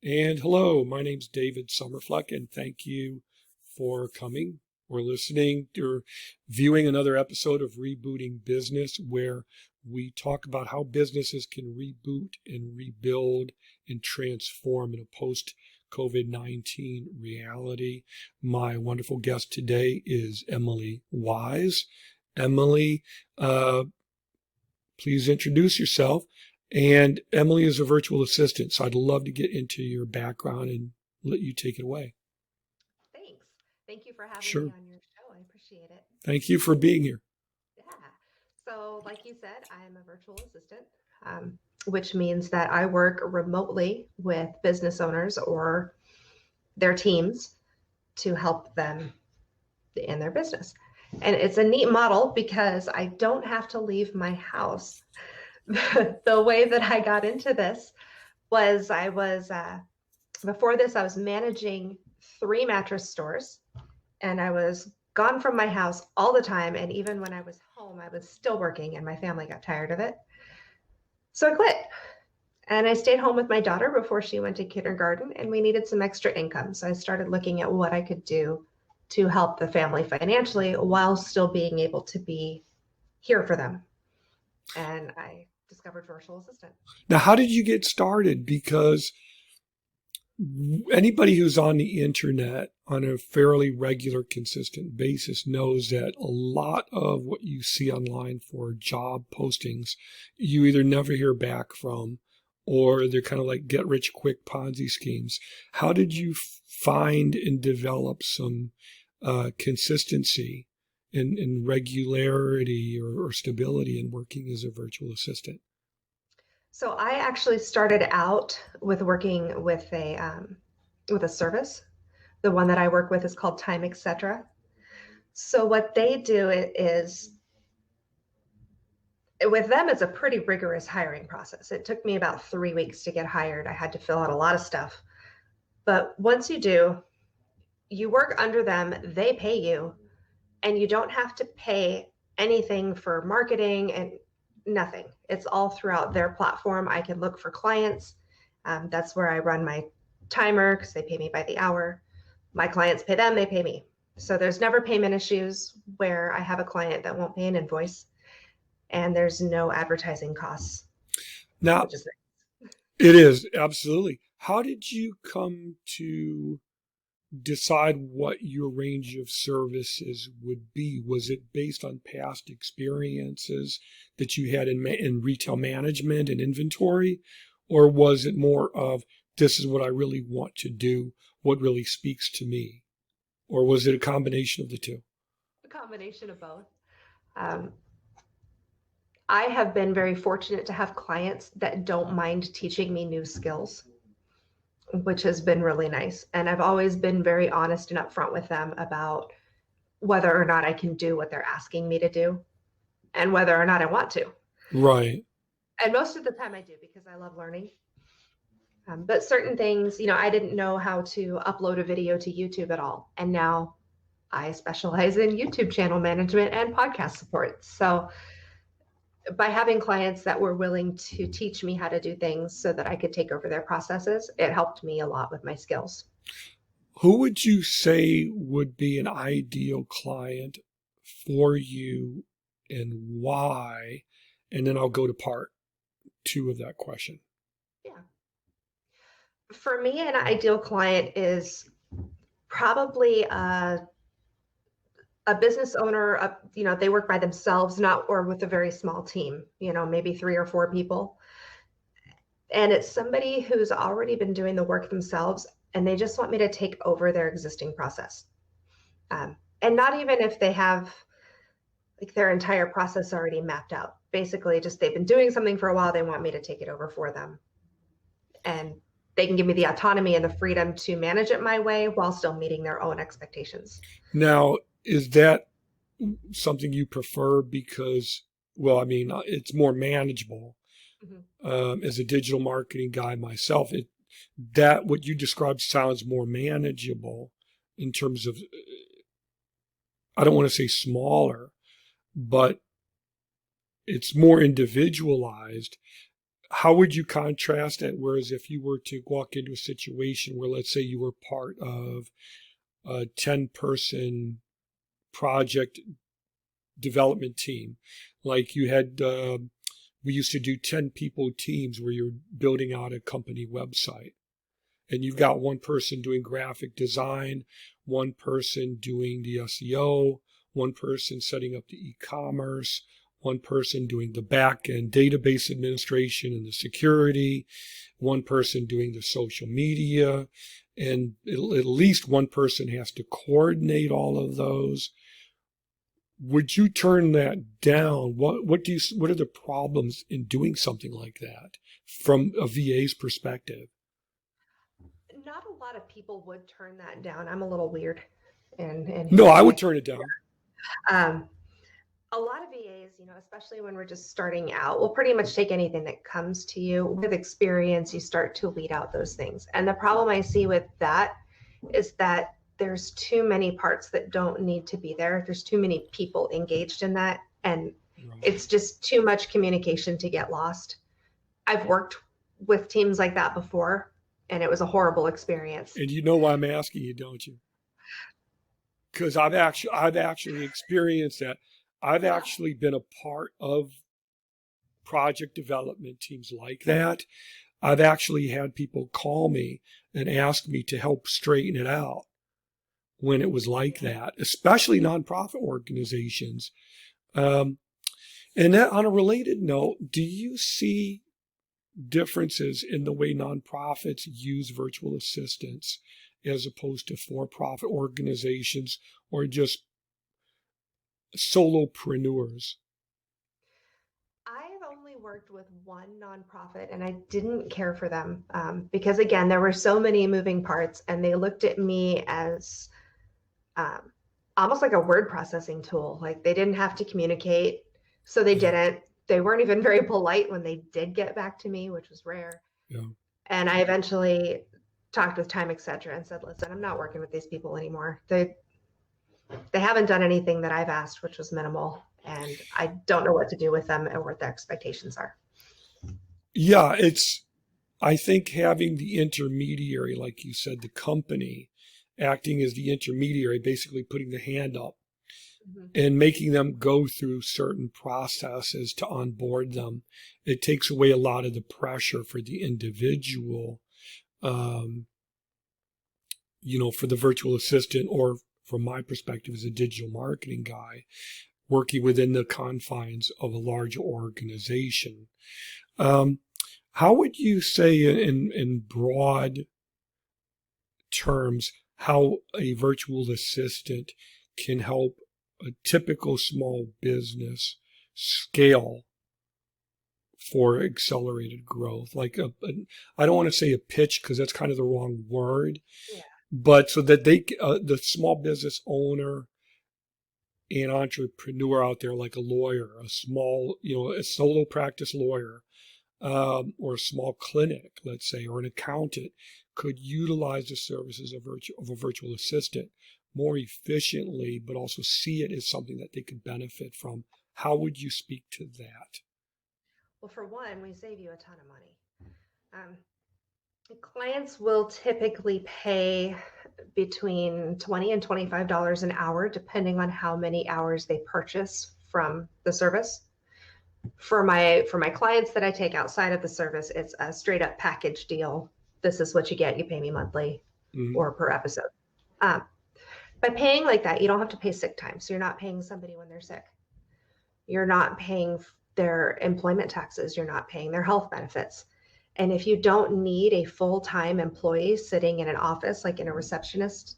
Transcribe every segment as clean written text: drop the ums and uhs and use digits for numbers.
And hello, my name's David Somerfleck, and thank you for coming or listening or viewing another episode of Rebooting Business, where we talk about how businesses can reboot and rebuild and transform in a post-COVID-19 reality. My wonderful guest today is Emily Wise. Emily, please introduce yourself. And Emily is a virtual assistant, so I'd love to get into your background and let you take it away. Thanks. Thank you for having Sure. me on your show. I appreciate it. Thank you for being here. Yeah. So, like you said, I'm a virtual assistant, which means that I work remotely with business owners or their teams to help them in their business. And it's a neat model because I don't have to leave my house. The way that I got into this was before this, I was managing 3 mattress stores, and I was gone from my house all the time. And even when I was home, I was still working, and my family got tired of it. So I quit. And I stayed home with my daughter before she went to kindergarten, and we needed some extra income. So I started looking at what I could do to help the family financially while still being able to be here for them. And I discovered virtual assistant. Now, how did you get started? Because anybody who's on the internet on a fairly regular, consistent basis knows that a lot of what you see online for job postings, you either never hear back from, or they're kind of like get rich quick Ponzi schemes. How did you find and develop some consistency and regularity or stability in working as a virtual assistant? So I actually started out with working with a service. The one that I work with is called Time, Etc. So what they do is with them, it's a pretty rigorous hiring process. It took me about 3 weeks to get hired. I had to fill out a lot of stuff. But once you do, you work under them, they pay you, and you don't have to pay anything for marketing and nothing. It's all throughout their platform. I can look for clients. That's where I run my timer because they pay me by the hour. My clients pay them, they pay me. So there's never payment issues where I have a client that won't pay an invoice, and there's no advertising costs, Now, which is nice. it is absolutely. How did you come to decide what your range of services would be? Was it based on past experiences that you had in retail management and inventory? Or was it more of, this is what I really want to do, what really speaks to me? Or was it a combination of the two? A combination of both. I have been very fortunate to have clients that don't mind teaching me new skills, which has been really nice. And I've always been very honest and upfront with them about whether or not I can do what they're asking me to do and whether or not I want to. Right. And most of the time I do because I love learning. But certain things, I didn't know how to upload a video to YouTube at all. And now I specialize in YouTube channel management and podcast support. So by having clients that were willing to teach me how to do things so that I could take over their processes, it helped me a lot with my skills. Who would you say would be an ideal client for you and why? And then I'll go to part 2 of that question. Yeah. For me, an ideal client is probably a business owner. They work by themselves, or with a very small team, maybe 3 or 4 people. And it's somebody who's already been doing the work themselves, and they just want me to take over their existing process. And not even if they have like their entire process already mapped out. Basically, just they've been doing something for a while. They want me to take it over for them. And they can give me the autonomy and the freedom to manage it my way while still meeting their own expectations. Now, is that something you prefer because, well, I mean, it's more manageable. Mm-hmm. As a digital marketing guy myself, that what you described sounds more manageable in terms of, I don't want to say smaller, but it's more individualized. how would you contrast that? Whereas if you were to walk into a situation where, let's say, you were part of a 10-person project development team, like you had, we used to do 10 people teams where you're building out a company website. And you've got one person doing graphic design, one person doing the SEO, one person setting up the e-commerce, one person doing the back end database administration and the security, one person doing the social media, and at least one person has to coordinate all of those. Would you turn that down? What are the problems in doing something like that from a VA's perspective? Not a lot of people would turn that down. I'm a little weird in No, hearing I would things. turn it down. Um, a lot of VAs, especially when we're just starting out, will pretty much take anything that comes to you. With experience, you start to weed out those things. And the problem I see with that is that there's too many parts that don't need to be there. There's too many people engaged in that. And Right. it's just too much communication to get lost. I've worked with teams like that before, and it was a horrible experience. And you know why I'm asking you, don't you? Because I've actually experienced that. I've actually been a part of project development teams like that. I've actually had people call me and ask me to help straighten it out when it was like that, especially nonprofit organizations. And that, on a related note, do you see differences in the way nonprofits use virtual assistants as opposed to for-profit organizations or just solopreneurs? I've only worked with one nonprofit and I didn't care for them because, again, there were so many moving parts and they looked at me as um, almost like a word processing tool. Like they didn't have to communicate, so they Yeah, didn't. They weren't even very polite when they did get back to me, which was rare. yeah. And I eventually talked with Time, etc., and said, "Listen, I'm not working with these people anymore. They haven't done anything that I've asked, which was minimal, and I don't know what to do with them or what their expectations are." Yeah, I think having the intermediary, like you said, the company acting as the intermediary, basically putting the hand up Mhm. and making them go through certain processes to onboard them, it takes away a lot of the pressure for the individual, um, for the virtual assistant, or from my perspective as a digital marketing guy, working within the confines of a large organization. Um, how would you say, in broad terms, how a virtual assistant can help a typical small business scale for accelerated growth? Like I don't want to say a pitch because that's kind of the wrong word, Yeah. but so that the small business owner and entrepreneur out there, like a lawyer, a solo practice lawyer, or a small clinic, let's say, or an accountant, could utilize the services of a virtual assistant more efficiently, but also see it as something that they could benefit from. How would you speak to that? Well, for one, we save you a ton of money. Um, Clients will typically pay between $20 and $25 an hour, depending on how many hours they purchase from the service. For my clients that I take outside of the service, it's a straight up package deal. This is what you get. You pay me monthly Mm-hmm. or per episode. Um, by paying like that, you don't have to pay sick time. So you're not paying somebody when they're sick. You're not paying their employment taxes. You're not paying their health benefits. And if you don't need a full-time employee sitting in an office, like in a receptionist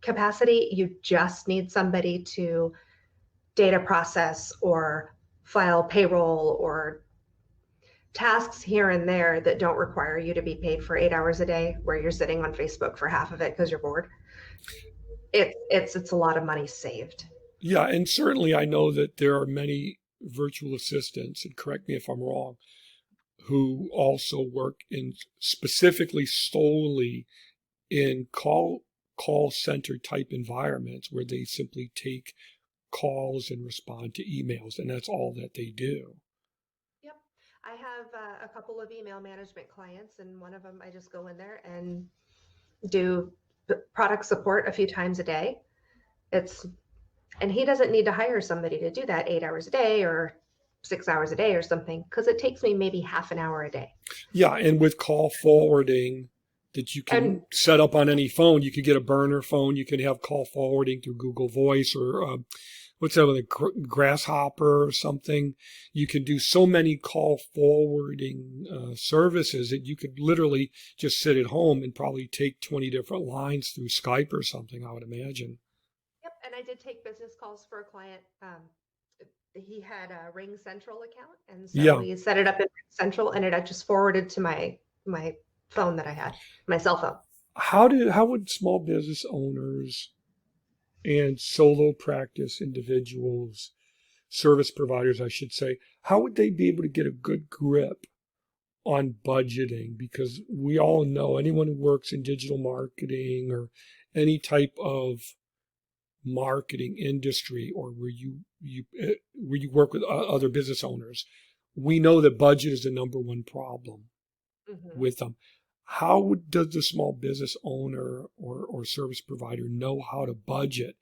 capacity, you just need somebody to data process or file payroll or tasks here and there that don't require you to be paid for 8 hours a day, where you're sitting on Facebook for half of it because you're bored. It's a lot of money saved. Yeah, and certainly I know that there are many virtual assistants, and correct me if I'm wrong, who also work in specifically solely in call center type environments where they simply take calls and respond to emails, and that's all that they do. Yep. I have a couple of email management clients, and one of them I just go in there and do product support a few times a day. It's and he doesn't need to hire somebody to do that 8 hours a day or 6 hours a day or something, because it takes me maybe half an hour a day. Yeah, and with call forwarding that you And can set up on any phone, you could get a burner phone. You can have call forwarding through Google Voice or what's that, with a Grasshopper or something. You can do so many call forwarding services that you could literally just sit at home and probably take 20 different lines through Skype or something, I would imagine. yep, and I did take business calls for a client. He had a Ring Central account, and so Yeah. we set it up in Ring Central, and it just forwarded to my phone that I had, my cell phone. How would small business owners and solo practice individuals, service providers, I should say, how would they be able to get a good grip on budgeting? Because we all know anyone who works in digital marketing or any type of marketing industry, or where you work with other business owners, we know that budget is the number one problem Mm-hmm. with them. How does the small business owner or service provider know how to budget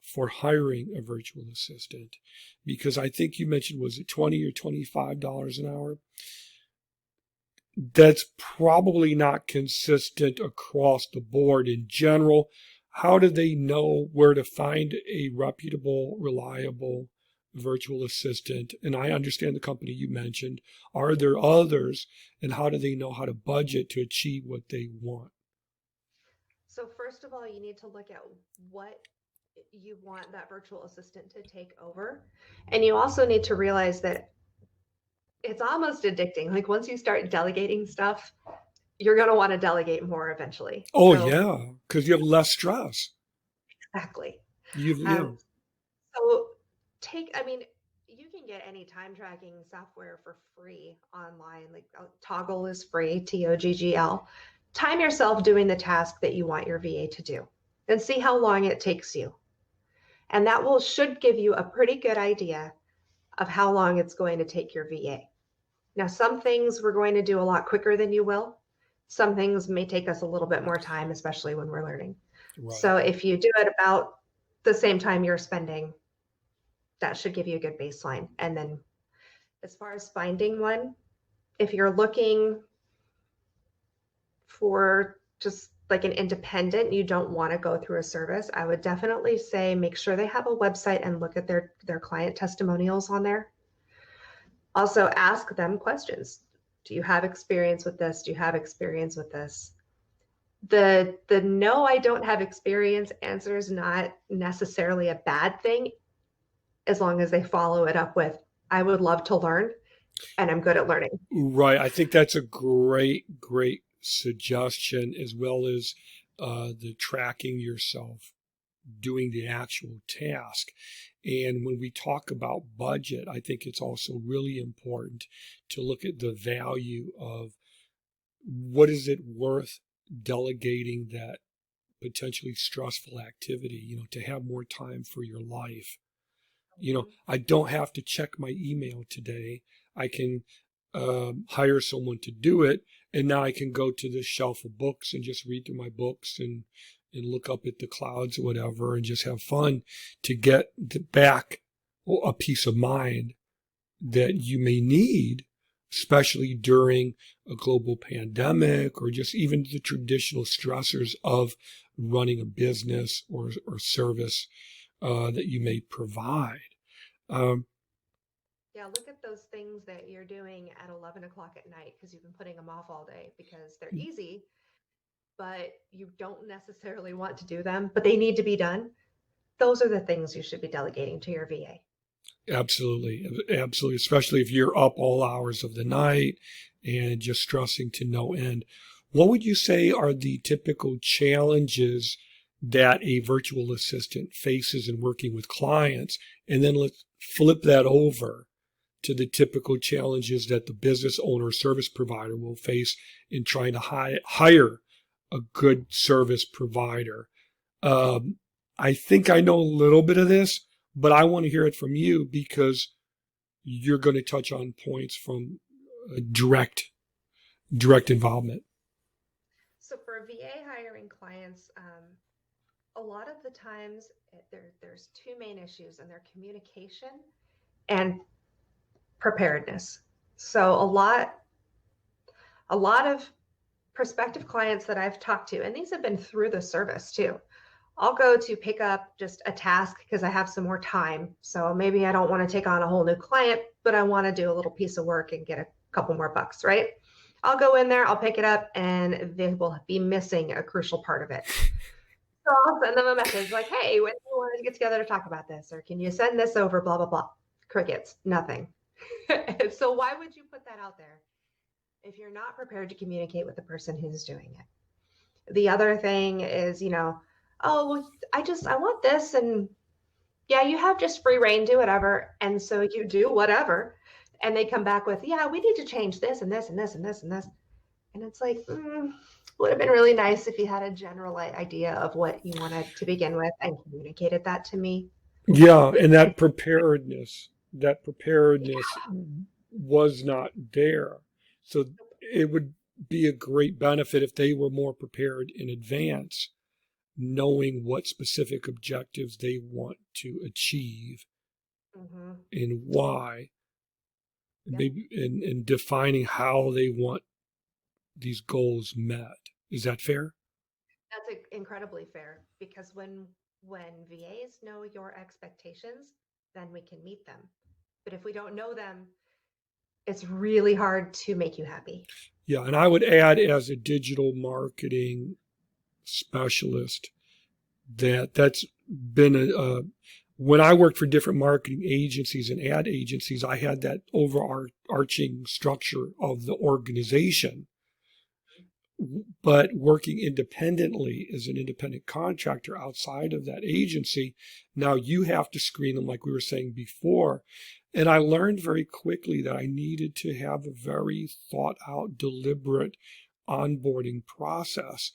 for hiring a virtual assistant? Because I think you mentioned, was it $20 or $25 an hour? That's probably not consistent across the board in general. How do they know where to find a reputable, reliable virtual assistant? And I understand the company you mentioned. Are there others? And how do they know how to budget to achieve what they want? So first of all, you need to look at what you want that virtual assistant to take over. And you also need to realize that it's almost addicting. Like once you start delegating stuff, you're going to want to delegate more eventually. Oh, So yeah, because you have less stress. exactly. Yeah. So I mean, you can get any time tracking software for free online. Like Toggle is free, Toggl. Time yourself doing the task that you want your VA to do and see how long it takes you. And that should give you a pretty good idea of how long it's going to take your VA. Now, some things we're going to do a lot quicker than you will. Some things may take us a little bit more time, especially when we're learning. Right. So if you do it about the same time you're spending, that should give you a good baseline. And then as far as finding one, if you're looking for just like an independent, you don't want to go through a service, I would definitely say make sure they have a website and look at their client testimonials on there. Also ask them questions. Do you have experience with this? Do you have experience with this? The no, I don't have experience answer is not necessarily a bad thing, as long as they follow it up with, I would love to learn and I'm good at learning. Right. I think that's a great suggestion, as well as the tracking yourself doing the actual task. And when we talk about budget, I think it's also really important to look at the value of what is it worth delegating that potentially stressful activity, to have more time for your life. I don't have to check my email today. I can hire someone to do it. And now I can go to this shelf of books and just read through my books and look up at the clouds or whatever and just have fun to get back a peace of mind that you may need, especially during a global pandemic or just even the traditional stressors of running a business or service that you may provide. Yeah, look at those things that you're doing at 11 o'clock at night because you've been putting them off all day because they're easy, but you don't necessarily want to do them, but they need to be done. Those are the things you should be delegating to your VA. Absolutely. Absolutely. Especially if you're up all hours of the night and just stressing to no end. What would you say are the typical challenges that a virtual assistant faces in working with clients? And then let's flip that over to the typical challenges that the business owner or service provider will face in trying to hire a good service provider. I think I know a little bit of this, but I want to hear it from you because you're going to touch on points from direct involvement. So for VA hiring clients, a lot of the times there's two main issues, and they're communication and preparedness. So a lot of prospective clients that I've talked to, and these have been through the service too. I'll go to pick up just a task because I have some more time. So maybe I don't want to take on a whole new client, but I want to do a little piece of work and get a couple more bucks, right? I'll go in there, I'll pick it up, and they will be missing a crucial part of it. So I'll send them a message like, hey, when do you want to get together to talk about this? Or can you send this over, blah, blah, blah. Crickets, nothing. So why would you put that out there if you're not prepared to communicate with the person who's doing it? The other thing is, oh, well, I want this. And yeah, you have just free reign, do whatever. And so you do whatever. And they come back with, yeah, we need to change this and this and this and this and this. And it's like, would have been really nice if you had a general idea of what you wanted to begin with and communicated that to me. Yeah, and that preparedness was not there. So it would be a great benefit if they were more prepared in advance, knowing what specific objectives they want to achieve and why, and maybe and defining how they want these goals met. Is that fair? That's incredibly fair, because when VAs know your expectations, then we can meet them. But if we don't know them, it's really hard to make you happy. Yeah, and I would add, as a digital marketing specialist, that's been when I worked for different marketing agencies and ad agencies, I had that overarching structure of the organization. But working independently as an independent contractor outside of that agency, now you have to screen them like we were saying before. And I learned very quickly that I needed to have a very thought out, deliberate onboarding process,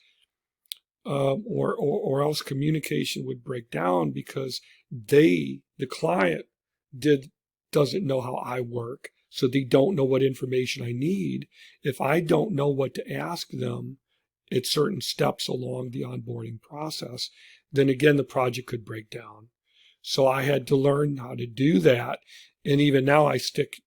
or else communication would break down, because the client doesn't know how I work. So they don't know what information I need. If I don't know what to ask them at certain steps along the onboarding process, then again, the project could break down. So I had to learn how to do that. And even now I stick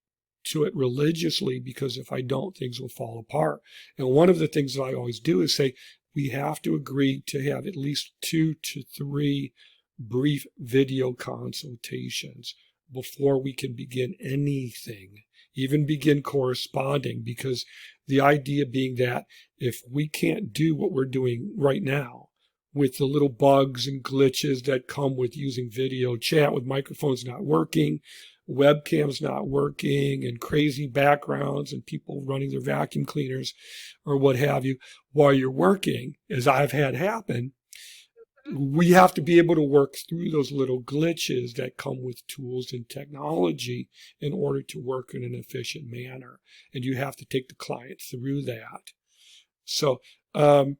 to it religiously, because if I don't, things will fall apart. And one of the things that I always do is say, we have to agree to have at least 2 to 3 brief video consultations before we can begin anything, even begin corresponding, because the idea being that if we can't do what we're doing right now with the little bugs and glitches that come with using video chat, with microphones not working, webcams not working, and crazy backgrounds and people running their vacuum cleaners or what have you while you're working, as I've had happen, we have to be able to work through those little glitches that come with tools and technology in order to work in an efficient manner. And you have to take the client through that. So, and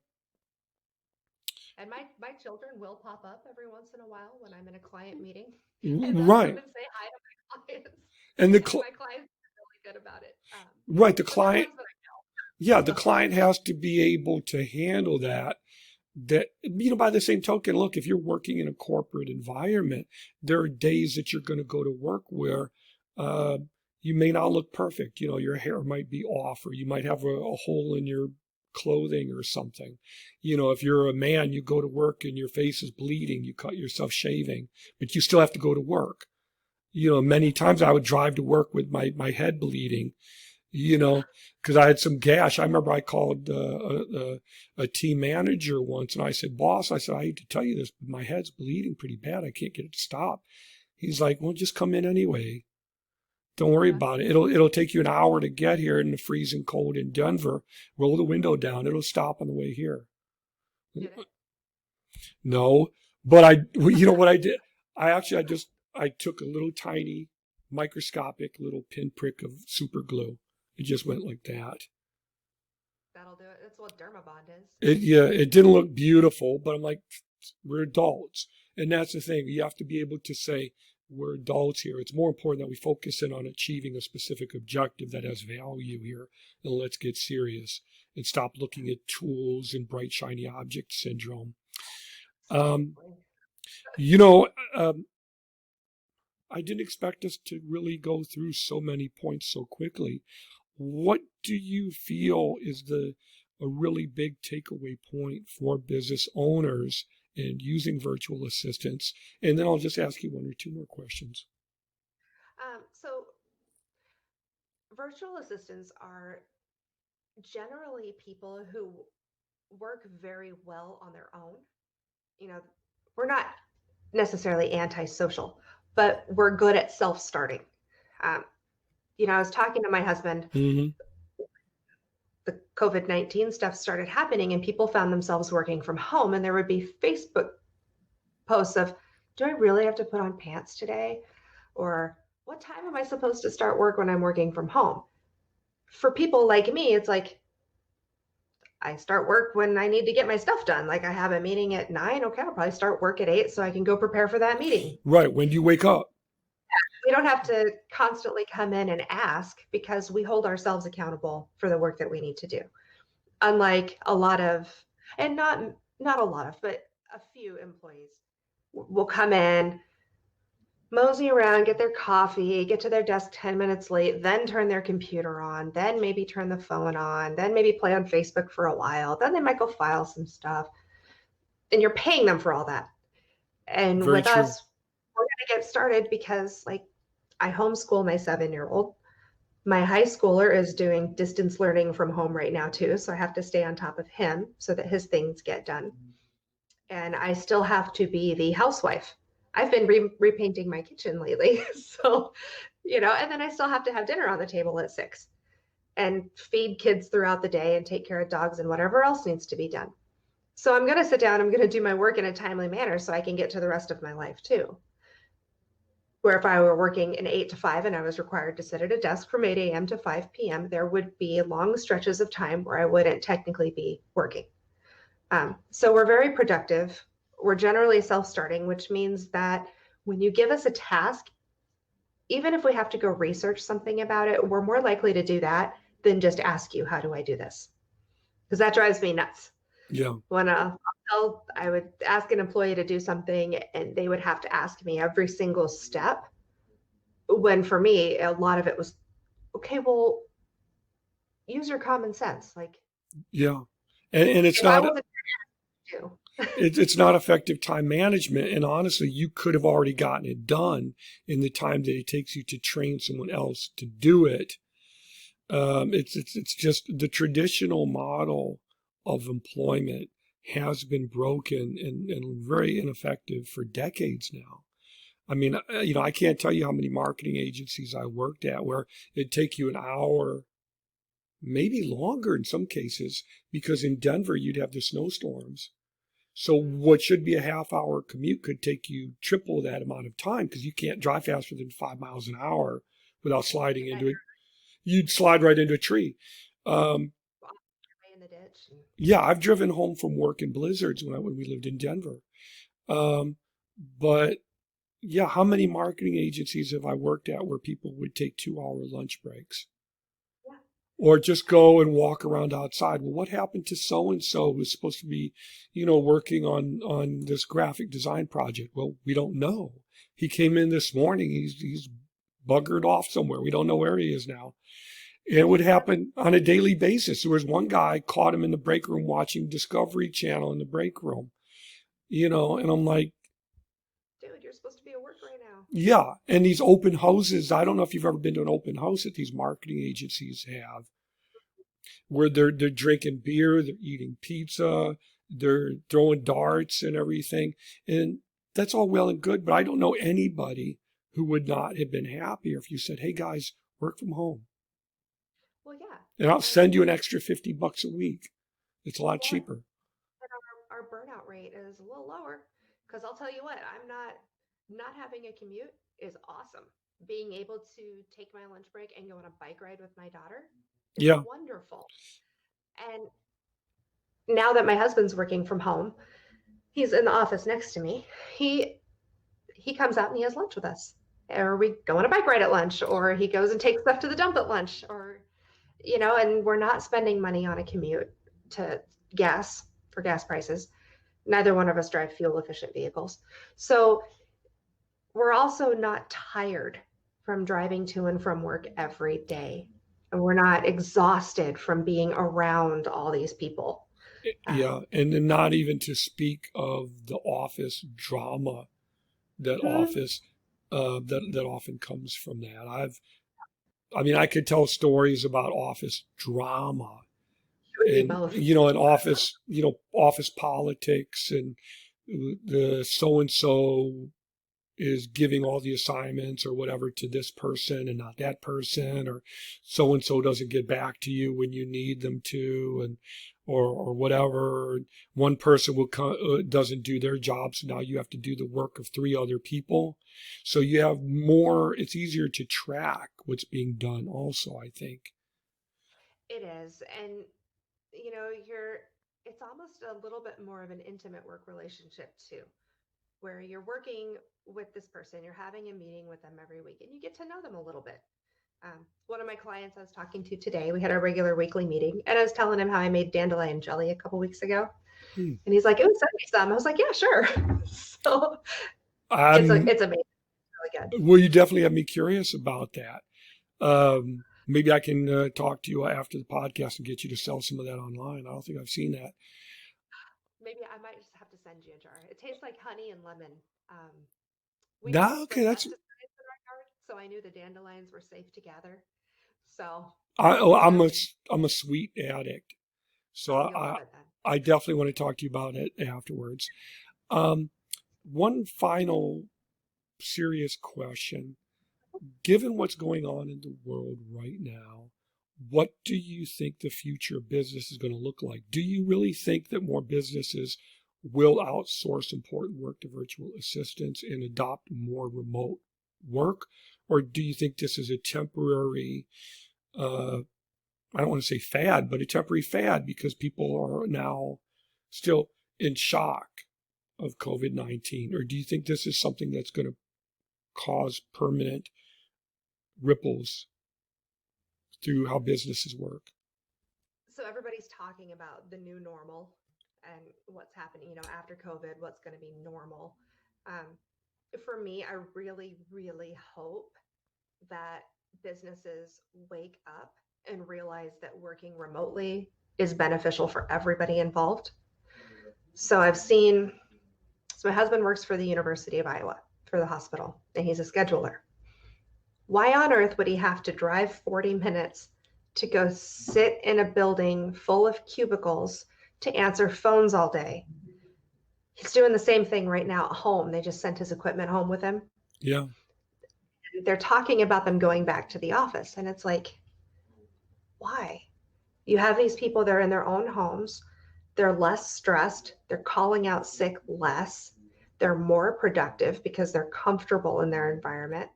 my children will pop up every once in a while when I'm in a client meeting. And right. Come and say hi to my clients. And my clients are really good about it. Right. The client, the client has to be able to handle that. By the same token, look, if you're working in a corporate environment, there are days that you're going to go to work where you may not look perfect. Your hair might be off, or you might have a hole in your clothing or something. If you're a man, you go to work and your face is bleeding, you cut yourself shaving, but you still have to go to work. Many times I would drive to work with my head bleeding, because I had some gash. I remember I called a team manager once, and I said, boss, I hate to tell you this, but my head's bleeding pretty bad. I can't get it to stop. He's like, well, just come in anyway. Don't worry about it. It'll take you an hour to get here in the freezing cold in Denver. Roll the window down. It'll stop on the way here. No, but you know what I did? I took a little tiny microscopic little pinprick of super glue. It just went like that. That'll do it. That's what Dermabond is. It didn't look beautiful, but I'm like, we're adults. And that's the thing. You have to be able to say, we're adults here. It's more important that we focus in on achieving a specific objective that has value here. And let's get serious and stop looking at tools and bright, shiny object syndrome. Um, you know, um, I didn't expect us to really go through so many points so quickly. What do you feel is a really big takeaway point for business owners in using virtual assistants? And then I'll just ask you one or two more questions. So virtual assistants are generally people who work very well on their own. You know, we're not necessarily antisocial, but we're good at self-starting. Um, I was talking to my husband, Mm-hmm. the COVID-19 stuff started happening and people found themselves working from home, and there would be Facebook posts of, do I really have to put on pants today? Or what time am I supposed to start work when I'm working from home? For people like me, it's like, I start work when I need to get my stuff done. Like I have a meeting at 9. Okay, I'll probably start work at 8 so I can go prepare for that meeting. Right. When do you wake up? We don't have to constantly come in and ask because we hold ourselves accountable for the work that we need to do. Unlike a lot of, and not a lot of, but a few employees will come in, mosey around, get their coffee, get to their desk 10 minutes late, then turn their computer on, then maybe turn the phone on, then maybe play on Facebook for a while, then they might go file some stuff. And you're paying them for all that. And Very with true. us, we're going to get started because, like, I homeschool my 7-year-old. My high schooler is doing distance learning from home right now, too. So I have to stay on top of him so that his things get done. And I still have to be the housewife. I've been repainting my kitchen lately. So, and then I still have to have dinner on the table at 6 and feed kids throughout the day and take care of dogs and whatever else needs to be done. So I'm going to sit down, I'm going to do my work in a timely manner so I can get to the rest of my life too. Where if I were working an 8 to 5 and I was required to sit at a desk from 8 a.m. to 5 p.m., there would be long stretches of time where I wouldn't technically be working. So we're very productive. We're generally self-starting, which means that when you give us a task, even if we have to go research something about it, we're more likely to do that than just ask you, how do I do this? Because that drives me nuts. Yeah. When I would ask an employee to do something and they would have to ask me every single step. When for me, a lot of it was, okay, well, use your common sense. Like, Yeah. And it's if I not wasn't to, it's not effective time management. And honestly, you could have already gotten it done in the time that it takes you to train someone else to do it. It's just the traditional model of employment has been broken and very ineffective for decades now. I mean, I can't tell you how many marketing agencies I worked at where it'd take you an hour, maybe longer in some cases, because in Denver you'd have the snowstorms. So what should be a half-hour commute could take you triple that amount of time because you can't drive faster than 5 miles an hour without sliding into it. You'd slide right into a tree. in the ditch. Yeah, I've driven home from work in blizzards when we lived in Denver. But yeah, how many marketing agencies have I worked at where people would take 2-hour lunch breaks? Yeah. Or just go and walk around outside. Well, what happened to so-and-so who's supposed to be, working on this graphic design project? Well, we don't know. He came in this morning. He's buggered off somewhere. We don't know where he is now. It would happen on a daily basis. There was one guy caught him in the break room watching Discovery Channel in the break room, and I'm like, dude, you're supposed to be at work right now. yeah. And these open houses, I don't know if you've ever been to an open house that these marketing agencies have, where they're drinking beer, they're eating pizza, they're throwing darts and everything. And that's all well and good, but I don't know anybody who would not have been happier if you said, hey guys, work from home. Well, yeah. And I'll send you an extra $50 a week. It's a lot cheaper. And our burnout rate is a little lower because I'll tell you what, I'm not having a commute is awesome. Being able to take my lunch break and go on a bike ride with my daughter is wonderful. And now that my husband's working from home, he's in the office next to me. He comes out and he has lunch with us. or we go on a bike ride at lunch, or he goes and takes stuff to the dump at lunch, or, and we're not spending money on a commute to gas for gas prices. Neither one of us drive fuel efficient vehicles. So we're also not tired from driving to and from work every day. And we're not exhausted from being around all these people. Yeah, and then not even to speak of the office drama that Mhm. office that often comes from that. I mean, I could tell stories about office drama It would be and both. in office, office politics and the so and so is giving all the assignments or whatever to this person and not that person, or so and so doesn't get back to you when you need them to, and or whatever. One person doesn't do their job, so now you have to do the work of three other people. So you have more. It's easier to track what's being done. Also, I think. It is. And, it's almost a little bit more of an intimate work relationship too, where you're working with this person, you're having a meeting with them every week, and you get to know them a little bit. One of my clients I was talking to today, we had our regular weekly meeting, and I was telling him how I made dandelion jelly a couple weeks ago. Hmm. And he's like, "Oh, send me some." I was like, "Yeah, sure." So I'm. it's amazing, really good. Well, you definitely have me curious about that. Maybe I can talk to you after the podcast and get you to sell some of that online. I don't think I've seen that. Maybe I might just have to send you a jar. It tastes like honey and lemon. Um, we have Nah, some okay, that's. pesticides in our yard, so I knew the dandelions were safe to gather. So Oh, we have. I'm a sweet addict, so Oh, you'll love it then. I definitely want to talk to you about it afterwards. Um, One final serious question. Given what's going on in the world right now, what do you think the future of business is going to look like? Do you really think that more businesses will outsource important work to virtual assistants and adopt more remote work? Or do you think this is a temporary, uh, I don't want to say fad, but a temporary fad because people are now still in shock of COVID-19? Or do you think this is something that's going to cause permanent ripples through how businesses work? So everybody's talking about the new normal and what's happening, after COVID, what's going to be normal. Um, for me, I really, really hope that businesses wake up and realize that working remotely is beneficial for everybody involved. So so my husband works for the University of Iowa for the hospital, and he's a scheduler. Why on earth would he have to drive 40 minutes to go sit in a building full of cubicles to answer phones all day? He's doing the same thing right now at home. They just sent his equipment home with him. Yeah. They're talking about them going back to the office. And it's like, why? You have these people, they're in their own homes. They're less stressed. They're calling out sick less. They're more productive because they're comfortable in their environment.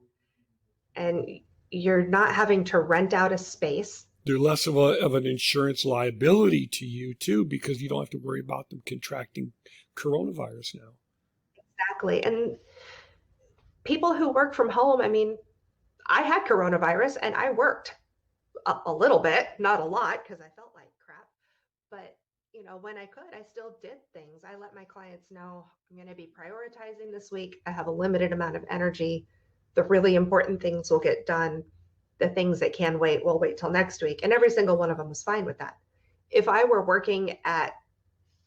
And you're not having to rent out a space. They're less of an insurance liability to you too, because you don't have to worry about them contracting coronavirus now. Exactly. And people who work from home, I mean, I had coronavirus and I worked a little bit, not a lot, because I felt like crap. But when I could, I still did things. I let my clients know I'm going to be prioritizing this week. I have a limited amount of energy. The really important things will get done. The things that can wait will wait till next week. And every single one of them was fine with that. If I were working at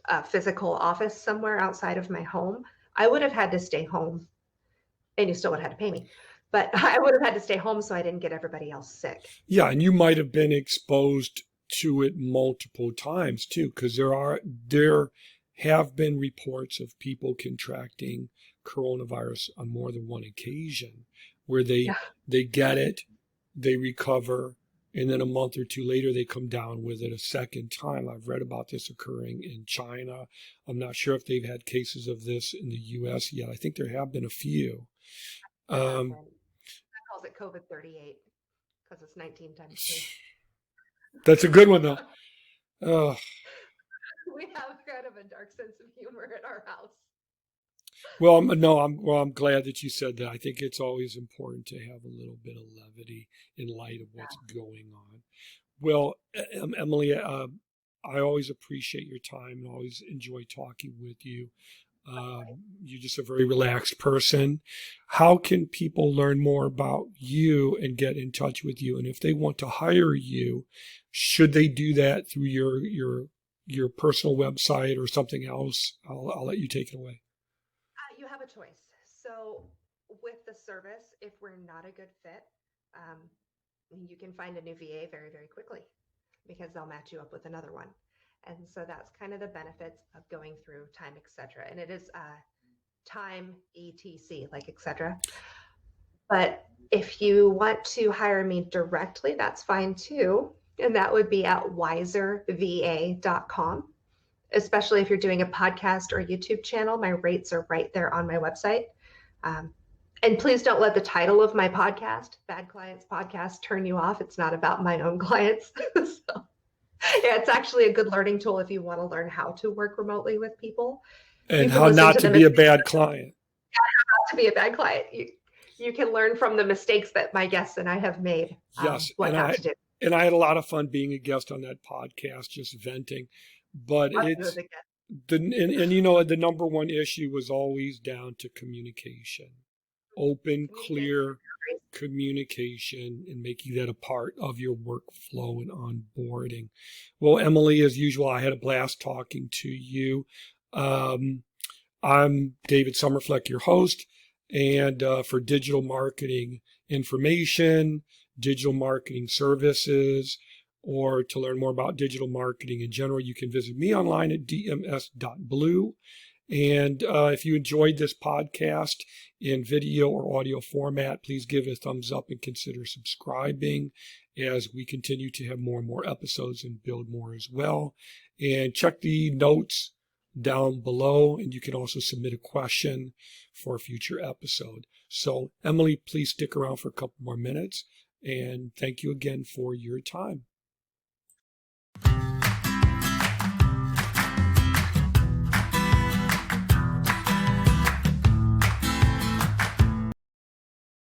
a physical office somewhere outside of my home, I would have had to stay home, and you still would have had to pay me. But I would have had to stay home so I didn't get everybody else sick. Yeah, and you might have been exposed to it multiple times too, because there have been reports of people contracting coronavirus on more than one occasion, where Yeah. they get it, they recover, and then a month or two later they come down with it a second time. I've read about this occurring in China. I'm not sure if they've had cases of this in the U.S. yet. I think there have been a few. Um, That calls it COVID 38 because it's 19 times 2. that's a good one though. Uh, We have kind of a dark sense of humor in our house. Well, I'm glad that you said that. I think it's always important to have a little bit of levity in light of what's going on. Well, Emily, I always appreciate your time and always enjoy talking with you. You're just a very relaxed person. How can people learn more about you and get in touch with you? And if they want to hire you, should they do that through your personal website or something else? I'll let you take it away. You have a choice. So, with the service, if we're not a good fit, um, you can find a new VA very, very quickly because they'll match you up with another one. And so that's kind of the benefits of going through time, etc. And it is time, ETC, like etc. But if you want to hire me directly, that's fine too. And that would be at wiserva.com. Especially if you're doing a podcast or a YouTube channel, my rates are right there on my website. And please don't let the title of my podcast, Bad Clients Podcast, turn you off. It's not about my own clients. So, yeah, it's actually a good learning tool if you want to learn how to work remotely with people. And how not to be a bad client. How to be a bad client. You can learn from the mistakes that my guests and I have made. Yes, what not to do. And I had a lot of fun being a guest on that podcast, just venting. But it's the number one issue was always down to communication, open, clear communication, and making that a part of your workflow and onboarding. Well, Emily, as usual, I had a blast talking to you. I'm David Somerfleck, your host, and for digital marketing information, digital marketing services, or to learn more about digital marketing in general, you can visit me online at dms.blue. And if you enjoyed this podcast in video or audio format, please give it a thumbs up and consider subscribing as we continue to have more and more episodes and build more as well. And check the notes down below, and you can also submit a question for a future episode. So, Emily, please stick around for a couple more minutes, and thank you again for your time.